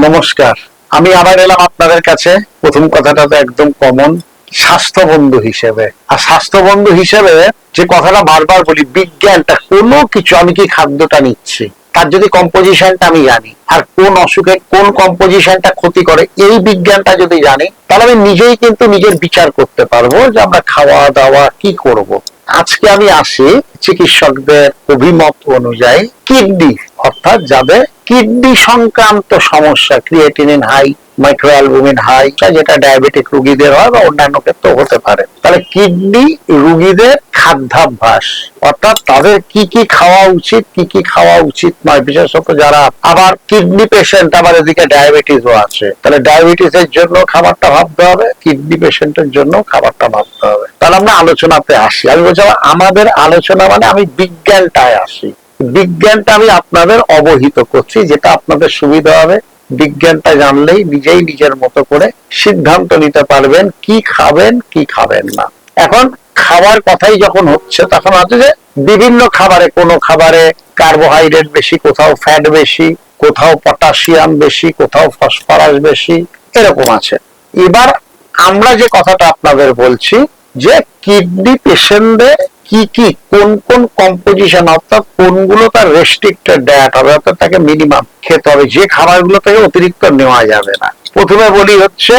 নমস্কার। আমি আবার এলাম আপনাদের কাছে। প্রথম কথাটা তো একদম কমন, স্বাস্থ্য বন্ধু হিসেবে। আর স্বাস্থ্য বন্ধু হিসেবে যে কথাটা বারবার বলি, বিজ্ঞানটা কোনো কিছু, আমি কি খাদ্যটা নিচ্ছি, তার যদি কম্পোজিশনটা আমি জানি, আর কোন অসুখে কোন কম্পোজিশনটা ক্ষতি করে, এই বিজ্ঞানটা যদি জানি, তাহলে আমি নিজেই কিন্তু নিজের বিচার করতে পারবো যে আমরা খাওয়া দাওয়া কি করব। আজকে আমি আসি চিকিৎসকদের অভিমত অনুযায়ী কিডনি, অর্থাৎ যাদের কিডনি সংক্রান্ত সমস্যা, ক্রিয়েটিনিন হাই, মাইক্রোঅ্যালবুমিন হাই, যেটা ডায়াবেটিক রোগীদের হয় বা অন্যান্য ক্ষেত্রে হতে পারে, তাহলে কিডনি রোগীদের খাদ্যাভ্যাস, অর্থাৎ তাদের কি কি খাওয়া উচিত, কি কি খাওয়া উচিত নয়, বিশেষত যারা আবার কিডনি পেশেন্ট, আবার এদিকে ডায়াবেটিসও আছে, তাহলে ডায়াবেটিসের জন্য খাবারটা ভাবতে হবে, কিডনি পেশেন্টের জন্য খাবারটা ভাবতে হবে। তাহলে আমরা আলোচনাতে আসি। আমি বলছিলাম আমাদের আলোচনা মানে আমি বিজ্ঞানটায় আসি, বিজ্ঞানটা আমি আপনাদের অবহিত করছি, যেটা আপনাদের সুবিধা হবে। বিজ্ঞানটা জানলেই নিজেই নিজের মতো করে সিদ্ধান্ত নিতে পারবেন কি খাবেন কি খাবেন না। এখন খাবার কথাই যখন হচ্ছে, তখন হচ্ছে যে বিভিন্ন খাবারে, কোনো খাবারে কার্বোহাইড্রেট বেশি, কোথাও ফ্যাট বেশি, কোথাও পটাশিয়াম বেশি, কোথাও ফসফরাস বেশি, এরকম আছে। এবার আমরা যে কথাটা আপনাদের বলছি যে কিডনি পেশেন্টদের কি কি কোন কোন কম্পোজিশন, অর্থাৎ কোনগুলো তার রেস্ট্রিক্টেড ডায়েট হবে, অর্থাৎ তাকে মিনিমাম খেতে হবে, যে খাবারগুলো থেকে অতিরিক্ত নেওয়া যাবে না। প্রথমে বলি হচ্ছে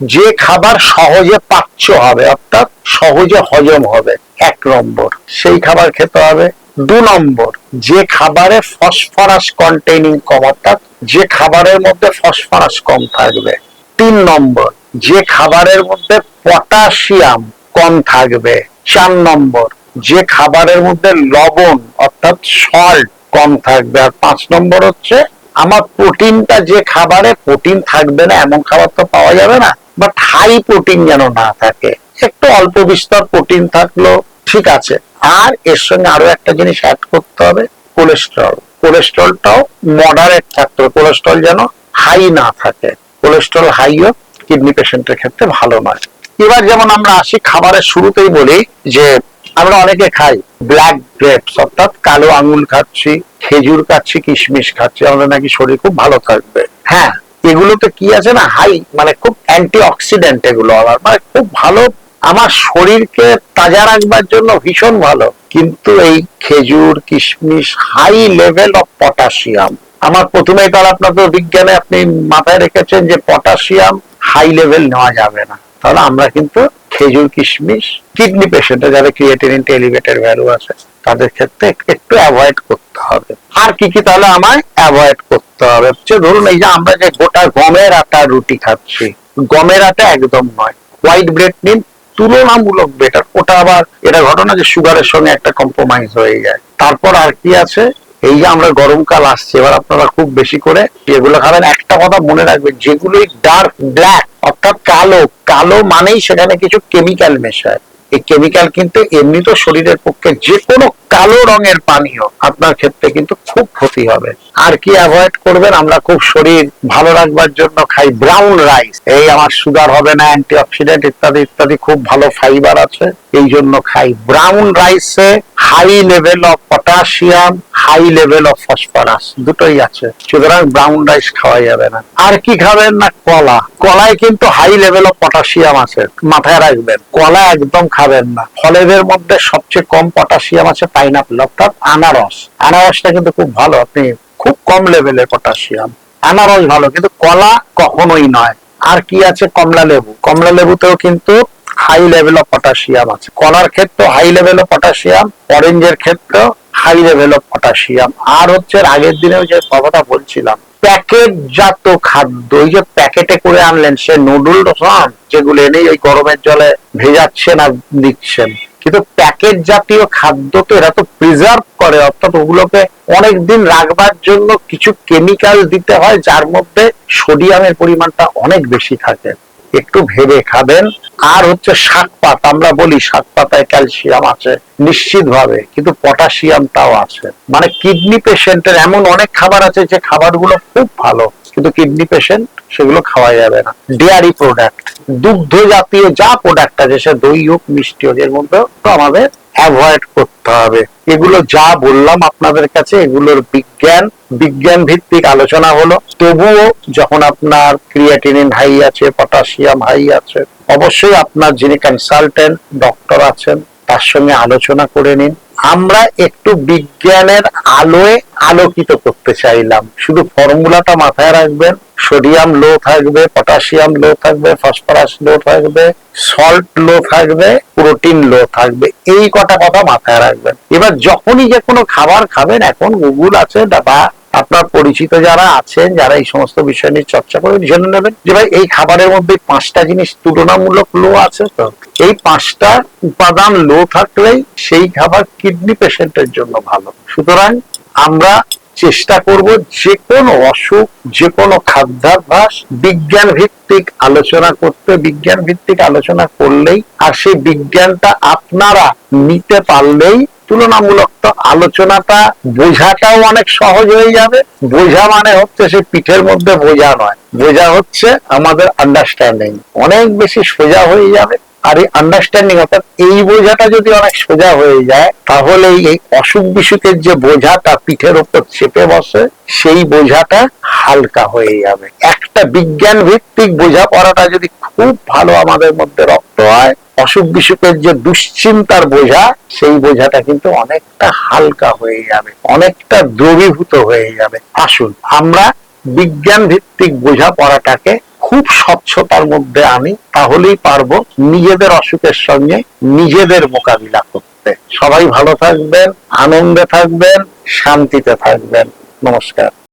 যে খাবার সহজে পাচ্য হবে, অর্থাৎ সহজে হজম হবে, 1 নম্বর সেই খাবার খেতে হবে। 2 নম্বর, যে খাবারে ফসফরাস কন্টেইনিং কম, অর্থাৎ যে খাবারের মধ্যে ফসফরাস কম থাকবে। 3 নম্বর, যে খাবারের মধ্যে পটাশিয়াম কম থাকবে। 4 নম্বর, যে খাবারের মধ্যে লবণ অর্থাৎ সল্ট কম থাকবে। আর 5 নম্বর হচ্ছে আমার প্রোটিনটা, যে খাবারে প্রোটিন থাকবে না এমন খাবার তো পাওয়া যাবে না, বাট হাই প্রোটিন যেন না থাকে, একটু অল্প বিস্তর প্রোটিন থাকলো ঠিক আছে। আর এর সঙ্গে আরো একটা জিনিস অ্যাড করতে হবে, কোলেস্ট্রল। কোলেস্ট্রলটাও মডারেট থাকতে হবে, কোলেস্ট্রল যেন হাই না থাকে। কোলেস্ট্রল হাইও কিডনি পেশেন্টের ক্ষেত্রে ভালো নয়। এবার যেমন আমরা আসি খাবারের শুরুতেই বলি যে আমরা অনেকে খাই ব্ল্যাক গ্রেপস, অর্থাৎ কালো আঙুল খাচ্ছি, খেজুর খাচ্ছি, কিশমিশ খাচ্ছি, আমাদের নাকি শরীর খুব ভালো থাকবে। হ্যাঁ, এগুলোতে কি আছে না, হাই মানে খুব অ্যান্টি অক্সিডেন্ট, এগুলো আবার মানে খুব ভালো, আমার শরীরকে তাজা রাখবার জন্য ভীষণ ভালো। কিন্তু এই খেজুর কিশমিশ হাই লেভেল অফ পটাশিয়াম, আমার প্রথমেই তার আপনার তো বিজ্ঞানে আপনি মাথায় রেখেছেন যে পটাশিয়াম হাই লেভেল নেওয়া যাবে না। তাহলে আমরা কিন্তু খেজুর কিশমিশ কিডনি পেশেন্টে যাদের ক্রিয়েটিনিন এলিভেটেড ভ্যালু আছে তাদের ক্ষেত্রে একটু অ্যাভয়েড করতে হবে। আর কি কি তাহলে আমায় অ্যাভয়েড করতে হবে, ধরুন এই যে আমরা যে গোটা গমের আটার রুটি খাচ্ছি, গমের আটা একদম নয়, হোয়াইট ব্রেড নিন, তুলনামূলক বেটার। ওটা আবার এটা ঘটনা যে সুগারের সঙ্গে একটা কম্প্রোমাইজ হয়ে যায়। তারপর আর কি আছে, এই যে আমরা গরমকাল আসছে, এবার আপনারা খুব বেশি করে এগুলো খাবেন। একটা কথা মনে রাখবেন, যেগুলোই ডার্ক ব্ল্যাক অর্থাৎ কালো, কালো মানেই সেখানে কিছু কেমিক্যাল মেশায়। এই কেমিক্যাল কিন্তু এমনি তো শরীরের পক্ষে, যে কোনো কালো রঙের পানীয় আপনার ক্ষেত্রে কিন্তু খুব ক্ষতি হবে। আর কি অ্যাভয়েড করবেন, আমরা খুব শরীর ভালো রাখবার জন্য খাই ব্রাউন রাইস, এই আমার সুগার হবে না, অ্যান্টি অক্সিডেন্ট ইত্যাদি ইত্যাদি, খুব ভালো ফাইবার আছে, এই জন্য খাই। ব্রাউন রাইসে high level of potassium, high level of phosphorus দুটোই আছে, সুতরাং ব্রাউন রাইস খাওয়া যাবে না। আর কি খাবেন না, কলা। কলায় কিন্তু হাই লেভেল অফ পটাশিয়াম আছে, মাথায় রাখবেন, কলা একদম খাবেন না। ফলের মধ্যে সবচেয়ে কম পটাশিয়াম আছে পাইনাপেল, অর্থাৎ আনারস। আনারসটা কিন্তু খুব ভালো, আপনি খুব কম লেভেলের পটাশিয়াম, আনারস ভালো, কিন্তু কলা কখনোই নয়। আর কি আছে, কমলা লেবু। কমলা লেবুতেও কিন্তু হাই লেভেল অফ পটাশিয়াম আছে। কলার ক্ষেত্রে হাই লেভেল অফ পটাশিয়াম, অরেঞ্জের ক্ষেত্রেও হাই লেভেল অফ পটাশিয়াম। আর হচ্ছে আগের দিনেও যে কথাটা বলছিলাম, প্যাকেটজাত খাদ্য, এই যে প্যাকেটে করে আনলেন, সে নুডলস যেগুলো এনে ওই গরমের জলে ভেজাচ্ছেন আর দিচ্ছেন, কিন্তু প্যাকেট জাতীয় খাদ্য তো এরা তো প্রিজার্ভ করে, অর্থাৎ ওগুলোকে অনেকদিন রাখবার জন্য কিছু কেমিক্যাল দিতে হয়, যার মধ্যে সোডিয়ামের পরিমাণটা অনেক বেশি থাকে। একটু ভেবে খাবেন। আর হচ্ছে শাকপাত, আমরা বলি শাক পাতায় ক্যালসিয়াম আছে নিশ্চিত ভাবে, কিন্তু পটাশিয়ামটাও আছে। মানে কিডনি পেশেন্টের এমন অনেক খাবার আছে যে খাবারগুলো খুব ভালো, কিন্তু কিডনি পেশেন্ট সেগুলো খাওয়া যাবে না। ডেয়ারি প্রোডাক্ট, দুগ্ধ জাতীয় যা প্রোডাক্ট আছে, সে দই হোক মিষ্টি হোক, এর মধ্যে তো আমাদের অ্যাভয়েড করতে হবে। এগুলো যা বললাম আপনাদের কাছে, এগুলোর বিজ্ঞান ভিত্তিক আলোচনা হলো। তবুও যখন আপনার ক্রিয়েটিনিন হাই আছে, পটাশিয়াম হাই আছে, অবশ্যই আপনার যিনি কনসালটেন্ট ডক্টর আছেন তার সঙ্গে আলোচনা করে নিন। আমরা একটু বিজ্ঞানের আলোয় আলোকিত করতে চাইলাম। শুধু ফর্মুলাটা মাথায় রাখবেন, সোডিয়াম লো থাকবে, পটাশিয়াম লো থাকবে, ফসফরাস লো থাকবে, সল্ট লো থাকবে, প্রোটিন লো থাকবে, এই কটা কথা মাথায় রাখবেন। এবার যখনই যে কোনো খাবার খাবেন, এখন গুগল আছে বা আপনার পরিচিত যারা আছেন যারা এই সমস্ত বিষয় নিয়ে চর্চা করে জেনে নেবেন যে ভাই এই খাবারের মধ্যে 5টা জিনিস তুলনামূলক লো আছে, তো এই 5টা উপাদান লো থাকলেই সেই খাবার কিডনি পেশেন্টের জন্য ভালো। সুতরাং আমরা চেষ্টা করব যে কোনো অসুখ, যে কোনো খাদ্যাভ্যাস বিজ্ঞান ভিত্তিক আলোচনা করতে। বিজ্ঞান ভিত্তিক আলোচনা করলেই আর সেই বিজ্ঞানটা আপনারা নিতে পারলেই তুলনামূলক তো আলোচনাটা বোঝাটাও অনেক সহজ হয়ে যাবে। বোঝা মানে হচ্ছে সে পিঠের মধ্যে বোঝা নয়, বোঝা হচ্ছে আমাদের আন্ডারস্ট্যান্ডিং অনেক বেশি সোজা হয়ে যাবে। আর এই আন্ডারস্ট্যান্ডিং অর্থাৎ এই বোঝাটা যদি অনেক সোজা হয়ে যায়, তাহলে এই অসুখ বিসুখের যে বোঝাটা পিঠের উপর চেপে বসে সেই বোঝাটা হালকা হয়ে যাবে। একটা বিজ্ঞান ভিত্তিক বোঝাপড়াটা যদি খুব ভালো আমাদের মধ্যে রপ্ত হয়, অসুখ বিসুখের যে দুশ্চিন্তার বোঝা সেই বোঝাটা কিন্তু অনেকটা হালকা হয়ে যাবে, অনেকটা দ্রবীভূত হয়ে যাবে। আসুন আমরা বিজ্ঞান ভিত্তিক বোঝাপড়াটাকে খুব স্বচ্ছতার মধ্যে আনি, তাহলেই পারবো নিজেদের অসুখের সঙ্গে নিজেদের মোকাবিলা করতে। সবাই ভালো থাকবেন, আনন্দে থাকবেন, শান্তিতে থাকবেন। নমস্কার।